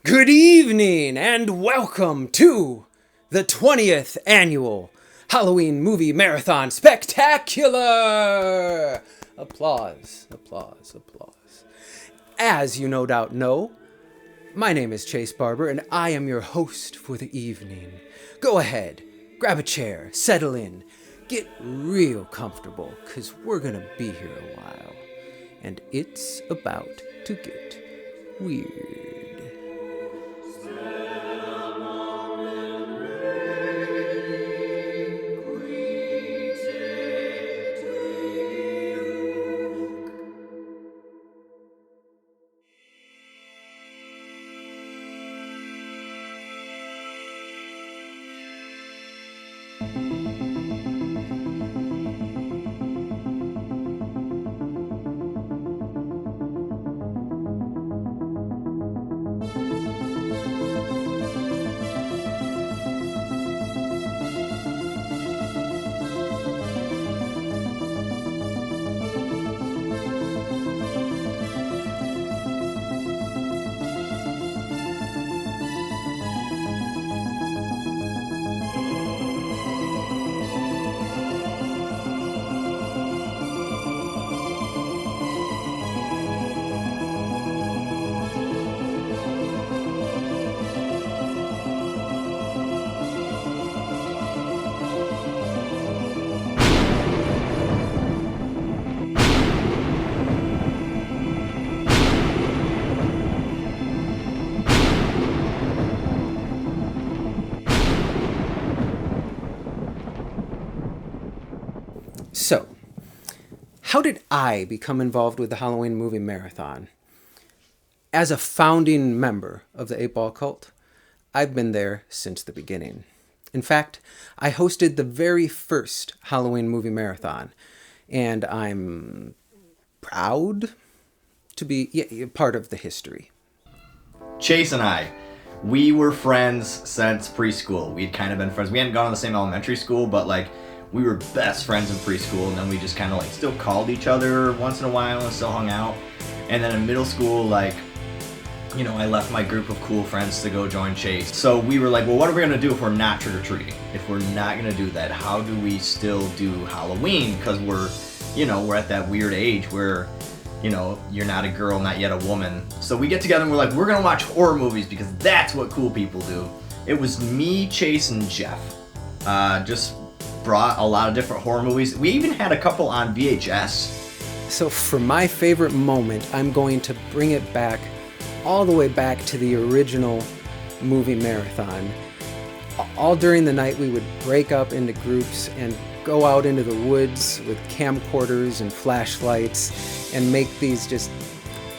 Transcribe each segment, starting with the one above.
Good evening and welcome to the 20th annual Halloween Movie Marathon Spectacular! Applause, applause, applause. As you no doubt know, my name is Chase Barber and I am your host for the evening. Go ahead, grab a chair, settle in, get real comfortable, because we're gonna be here a while. And it's about to get weird. So, how did I become involved with the Halloween Movie Marathon? As a founding member of the 8-Ball Cult, I've been there since the beginning. In fact, I hosted the very first Halloween Movie Marathon, and I'm proud to be part of the history. Chase and I, we were friends since preschool. We'd kind of been friends. We hadn't gone to the same elementary school, but we were best friends in preschool, and then we just kind of still called each other once in a while and still hung out. And then in middle school, I left my group of cool friends to go join Chase. So we were like, well, what are we gonna do if we're not trick-or-treating? If we're not gonna do that, how do we still do Halloween? Because we're at that weird age where, you're not a girl, not yet a woman. So we get together and we're like, we're gonna watch horror movies because that's what cool people do. It was me, Chase, and Jeff. Just brought a lot of different horror movies. We even had a couple on VHS. So for my favorite moment, I'm going to bring it back, all the way back to the original movie marathon. All during the night, we would break up into groups and go out into the woods with camcorders and flashlights and make these just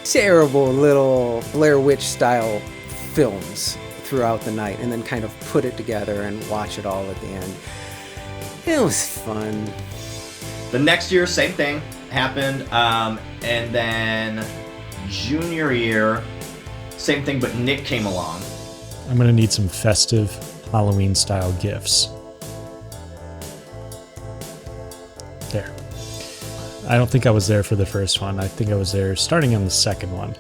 terrible little Blair Witch style films throughout the night, and then kind of put it together and watch it all at the end. It was fun. The next year, same thing happened. And then junior year, same thing, but Nick came along. I'm going to need some festive Halloween-style gifts. There. I don't think I was there for the first one. I think I was there starting on the second one.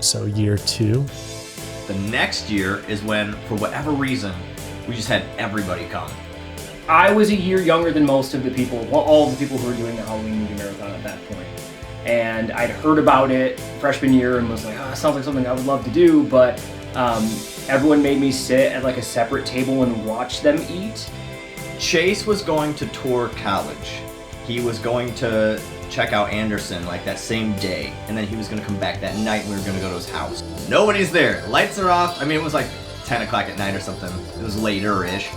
So year 2. The next year is when, for whatever reason, we just had everybody come. I was a year younger than most of the people, all the people who were doing the Halloween movie marathon at that point. And I'd heard about it freshman year and was like, it sounds like something I would love to do, but everyone made me sit at a separate table and watch them eat. Chase was going to tour college. He was going to check out Anderson that same day, and then he was going to come back that night and we were going to go to his house. Nobody's there. Lights are off. I mean, it was 10 o'clock at night or something. It was later-ish.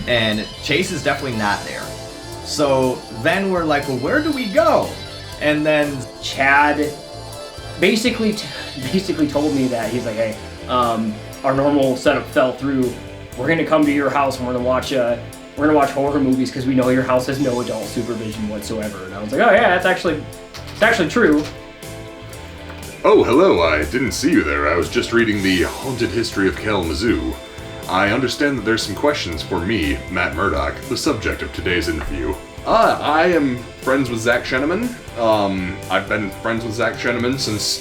And Chase is definitely not there. So then we're like, well, where do we go? And then Chad basically told me that. He's like, hey, our normal setup fell through. We're going to come to your house and we're going to watch horror movies because we know your house has no adult supervision whatsoever. And I was like, oh yeah, it's actually true. Oh, hello, I didn't see you there. I was just reading the Haunted History of Kalamazoo. I understand that there's some questions for me, Matt Murdock, the subject of today's interview. I am friends with Zach Sheneman. I've been friends with Zach Sheneman since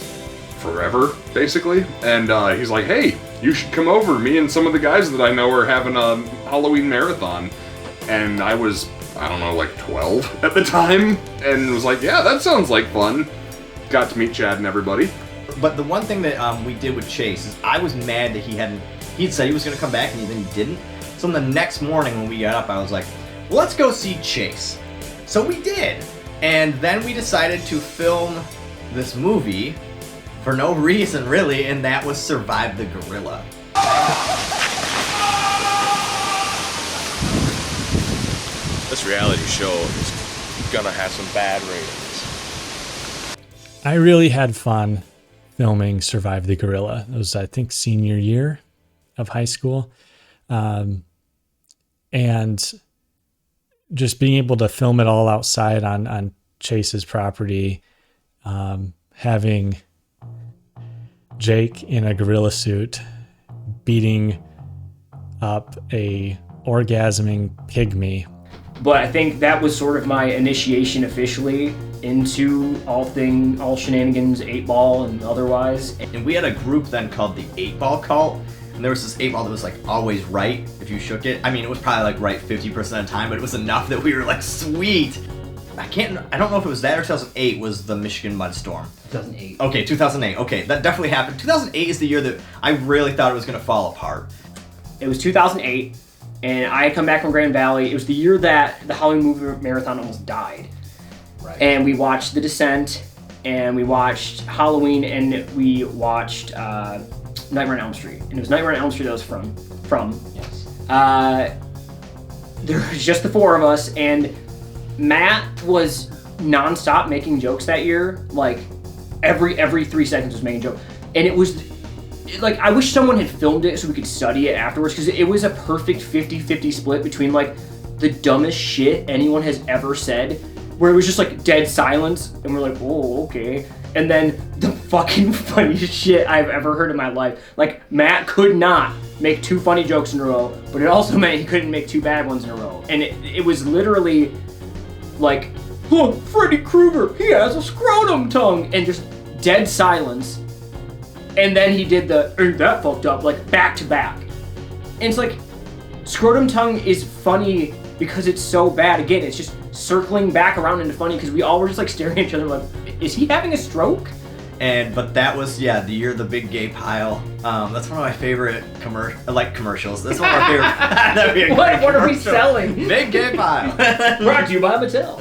forever, basically. And he's like, hey, you should come over. Me and some of the guys that I know are having a Halloween marathon. And I was, I don't know, like 12 at the time, and was like, yeah, that sounds like fun. Got to meet Chad and everybody. But the one thing that we did with Chase is I was mad that he'd said he was going to come back and then he didn't. So the next morning when we got up, I was like, well, let's go see Chase. So we did. And then we decided to film this movie for no reason, really, and that was Survive the Gorilla. This reality show is gonna have some bad ratings. I really had fun filming Survive the Gorilla. It was, I think, senior year of high school. And just being able to film it all outside on Chase's property, having Jake in a gorilla suit beating up a orgasming pygmy. But I think that was sort of my initiation officially into all shenanigans, 8-Ball and otherwise. And we had a group then called the 8-Ball Cult. And there was this 8-ball that was like always right if you shook it. I mean, it was probably like right 50% of the time, but it was enough that we were like, sweet. I don't know if it was that or 2008 was the Michigan Mudstorm. 2008. Okay, 2008. Okay, that definitely happened. 2008 is the year that I really thought it was going to fall apart. It was 2008, and I had come back from Grand Valley. It was the year that the Halloween movie marathon almost died. Right. And we watched The Descent, and we watched Halloween, and we watched Nightmare on Elm Street. And it was Nightmare on Elm Street that was from. Yes. There was just the four of us, and Matt was nonstop making jokes that year. Like every 3 seconds was making a joke, and it was like I wish someone had filmed it so we could study it afterwards, because it was a perfect 50-50 split between like the dumbest shit anyone has ever said, where it was just like dead silence, and we're like, oh, okay. And then the fucking funniest shit I've ever heard in my life. Like, Matt could not make 2 funny jokes in a row, but it also meant he couldn't make 2 bad ones in a row. And it was literally like, oh, Freddy Krueger, he has a scrotum tongue, and just dead silence. And then he did ain't that fucked up, like back to back. And it's like, scrotum tongue is funny because it's so bad. Again, it's just circling back around into funny because we all were just like staring at each other like, is he having a stroke? But that was, the year of the big gay pile. That's one of my favorite commercials. That's one of my favorite. That'd be a great What are we commercial. selling? Big gay pile. Brought to you by Mattel.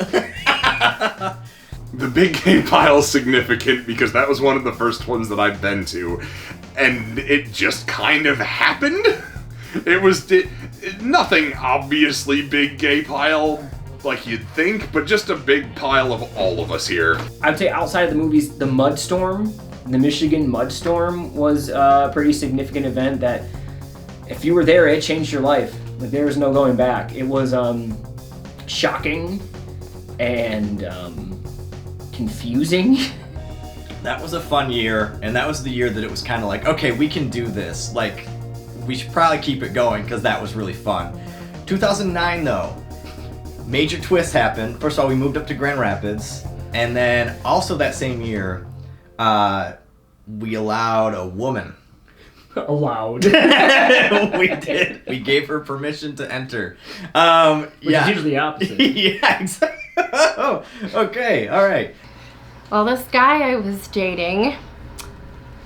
The big gay pile is significant because that was one of the first ones that I've been to, and it just kind of happened. It was nothing obviously big gay pile like you'd think, but just a big pile of all of us here. I'd say outside of the movies, the Mudstorm, the Michigan Mudstorm was a pretty significant event that if you were there, it changed your life. Like, there was no going back. It was shocking and confusing. That was a fun year, and that was the year that it was kind of like, okay, we can do this. Like, we should probably keep it going because that was really fun. 2009, though, major twist happened. First of all, we moved up to Grand Rapids, and then also that same year, we allowed a woman. Allowed. We did. We gave her permission to enter. Which is usually the opposite. Yeah, exactly. Oh, okay, all right. Well, this guy I was dating,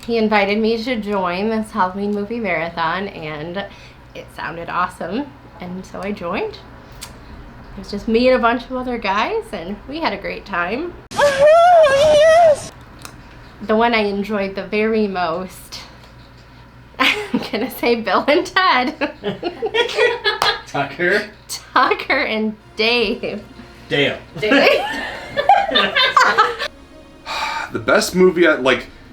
he invited me to join this Halloween movie marathon, and it sounded awesome, and so I joined. It was just me and a bunch of other guys, and we had a great time. Yes! The one I enjoyed the very most, I'm gonna say Bill and Ted. Tucker. Tucker and Dave. Dale. The best movie,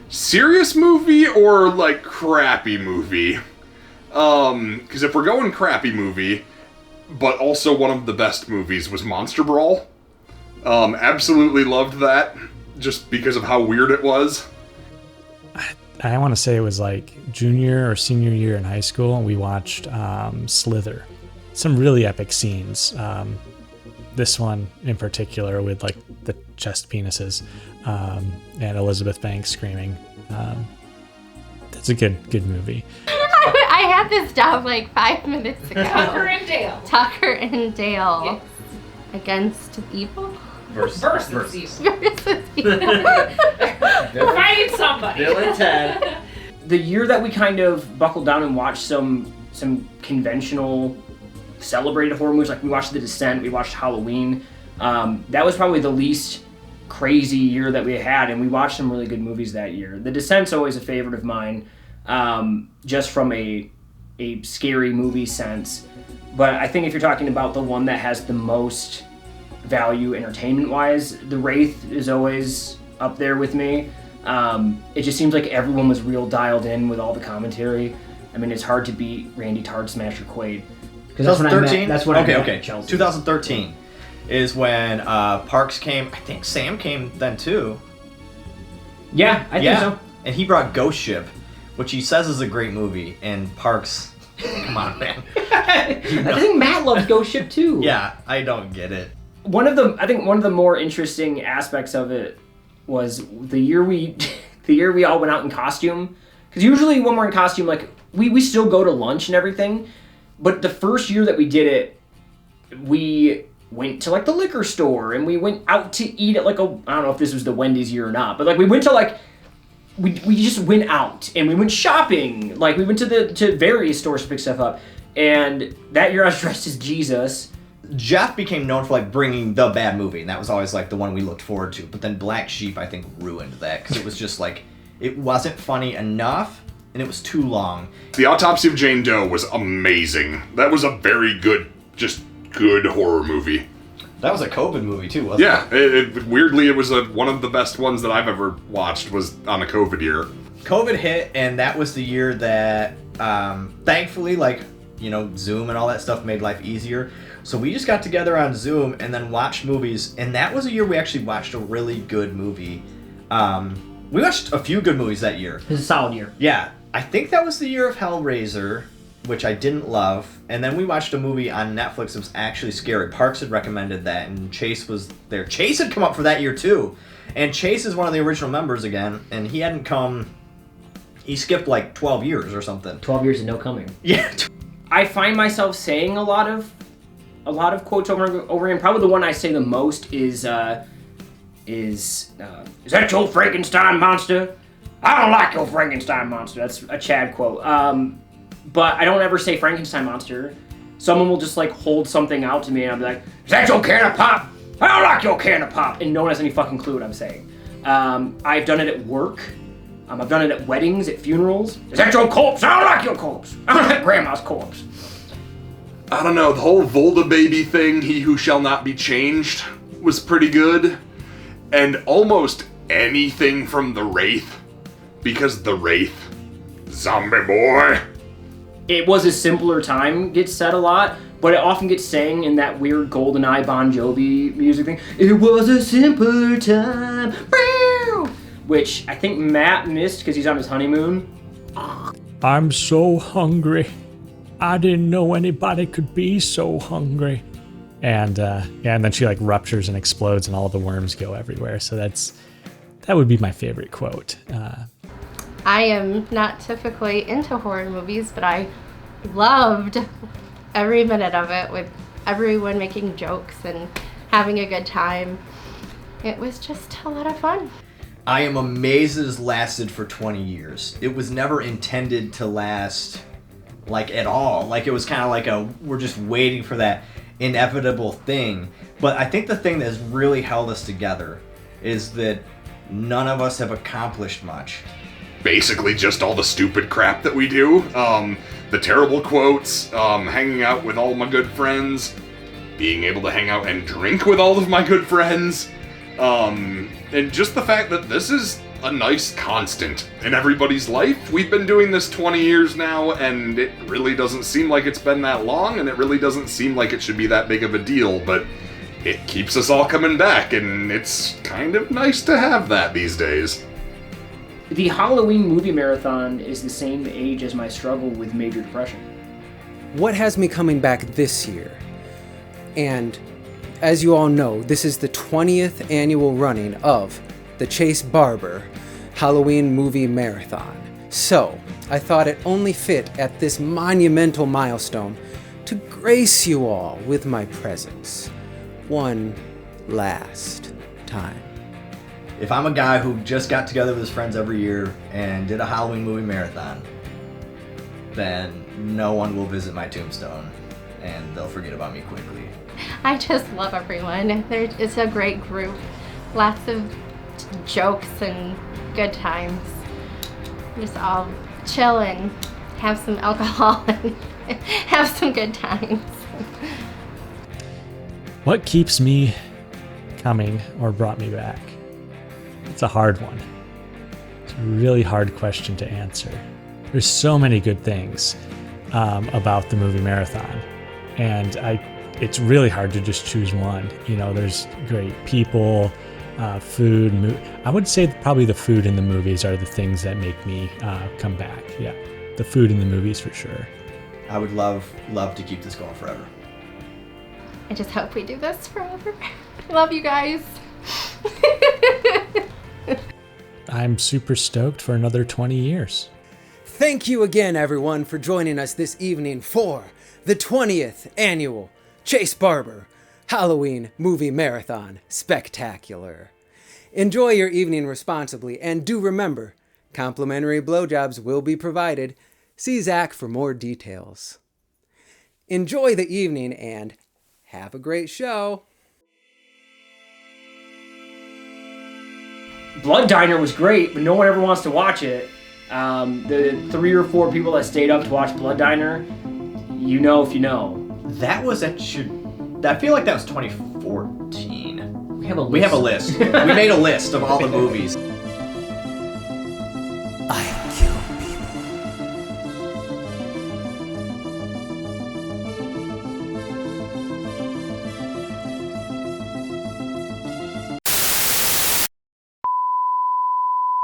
serious movie or like crappy movie? Because if we're going crappy movie, but also one of the best movies was Monster Brawl. Absolutely loved that, just because of how weird it was. I want to say it was like junior or senior year in high school, and we watched Slither. Some really epic scenes. This one in particular with like the chest penises and Elizabeth Banks screaming. That's a good movie. I had this down like 5 minutes ago. Tucker and Dale. Tucker and Dale Yes. against evil. Versus evil. Versus evil. We're fighting somebody. Bill and Ted. The year that we kind of buckled down and watched some conventional celebrated horror movies, like we watched The Descent, we watched Halloween. That was probably the least crazy year that we had, and we watched some really good movies that year. The Descent's always a favorite of mine, just from a scary movie sense. But I think if you're talking about the one that has the most value entertainment-wise, The Wraith is always up there with me. It just seems like everyone was real dialed in with all the commentary. I mean, it's hard to beat Randy Tard Smasher Quaid. 2013? That's what I met Okay. at Chelsea. 2013 is when Parks came. I think Sam came then too. Yeah, I think so. And he brought Ghost Ship, which he says is a great movie. And Parks, come on, man. I think Matt loves Ghost Ship too. Yeah, I don't get it. I think one of the more interesting aspects of it was the year we all went out in costume. Because usually when we're in costume, like we still go to lunch and everything. But the first year that we did it, we went to like the liquor store and we went out to eat at like I don't know if this was the Wendy's year or not, but like we went to like we just went out and we went shopping. Like we went to various stores to pick stuff up. And that year I was dressed as Jesus. Jeff became known for like bringing the bad movie, and that was always like the one we looked forward to. But then Black Sheep, I think, ruined that because it was just like it wasn't funny enough, and it was too long. The Autopsy of Jane Doe was amazing. That was a very good horror movie. That was a COVID movie too, wasn't it? Yeah, weirdly, it was one of the best ones that I've ever watched was on a COVID year. COVID hit, and that was the year that, thankfully, like, you know, Zoom and all that stuff made life easier. So we just got together on Zoom and then watched movies, and that was a year we actually watched a really good movie. We watched a few good movies that year. It was a solid year. Yeah, I think that was the year of Hellraiser, which I didn't love. And then we watched a movie on Netflix that was actually scary. Parks had recommended that, and Chase was there. Chase had come up for that year, too. And Chase is one of the original members again, and he hadn't come... He skipped, like, 12 years or something. 12 years of no coming. Yeah. I find myself saying a lot of quotes over and over again. Probably the one I say the most is that your Frankenstein monster? I don't like your Frankenstein monster. That's a Chad quote. But I don't ever say Frankenstein monster. Someone will just like hold something out to me and I'll be like, is that your can of pop? I don't like your can of pop. And no one has any fucking clue what I'm saying. I've done it at work. I've done it at weddings, at funerals. Is that your corpse? I don't like your corpse. I don't like grandma's corpse. I don't know, the whole Volda baby thing, He Who Shall Not Be Changed, was pretty good. And almost anything from The Wraith. Because The Wraith, zombie boy. It was a simpler time gets said a lot, but it often gets sang in that weird GoldenEye Bon Jovi music thing. It was a simpler time. Which I think Matt missed because he's on his honeymoon. I'm so hungry. I didn't know anybody could be so hungry. And and then she like ruptures and explodes and all the worms go everywhere. So that would be my favorite quote. I am not typically into horror movies, but I loved every minute of it with everyone making jokes and having a good time. It was just a lot of fun. I am amazed it has lasted for 20 years. It was never intended to last, like, at all. Like, it was kind of like we're just waiting for that inevitable thing. But I think the thing that has really held us together is that none of us have accomplished much. Basically just all the stupid crap that we do. The terrible quotes, hanging out with all my good friends, being able to hang out and drink with all of my good friends, and just the fact that this is a nice constant in everybody's life. We've been doing this 20 years now, and it really doesn't seem like it's been that long, and it really doesn't seem like it should be that big of a deal, but it keeps us all coming back, and it's kind of nice to have that these days. The Halloween movie marathon is the same age as my struggle with major depression. What has me coming back this year? And as you all know, this is the 20th annual running of the Chase Barber Halloween movie marathon. So, I thought it only fit at this monumental milestone to grace you all with my presence one last time. If I'm a guy who just got together with his friends every year and did a Halloween movie marathon, then no one will visit my tombstone and they'll forget about me quickly. I just love everyone. It's a great group. Lots of jokes and good times. Just all chill and have some alcohol and have some good times. What keeps me coming or brought me back? It's a hard one. It's a really hard question to answer. There's so many good things about the movie marathon, and it's really hard to just choose one. You know, there's great people, food. I would say probably the food in the movies are the things that make me come back. Yeah, the food in the movies for sure. I would love to keep this going forever. I just hope we do this forever. I love you guys. I'm super stoked for another 20 years. Thank you again, everyone, for joining us this evening for the 20th annual Chase Barber Halloween Movie Marathon Spectacular. Enjoy your evening responsibly, and do remember, complimentary blowjobs will be provided. See Zach for more details. Enjoy the evening and have a great show. Blood Diner was great, but no one ever wants to watch it. The 3 or 4 people that stayed up to watch Blood Diner, you know if you know. That was I feel like that was 2014. We have a list. We have a list. We made a list of all the movies.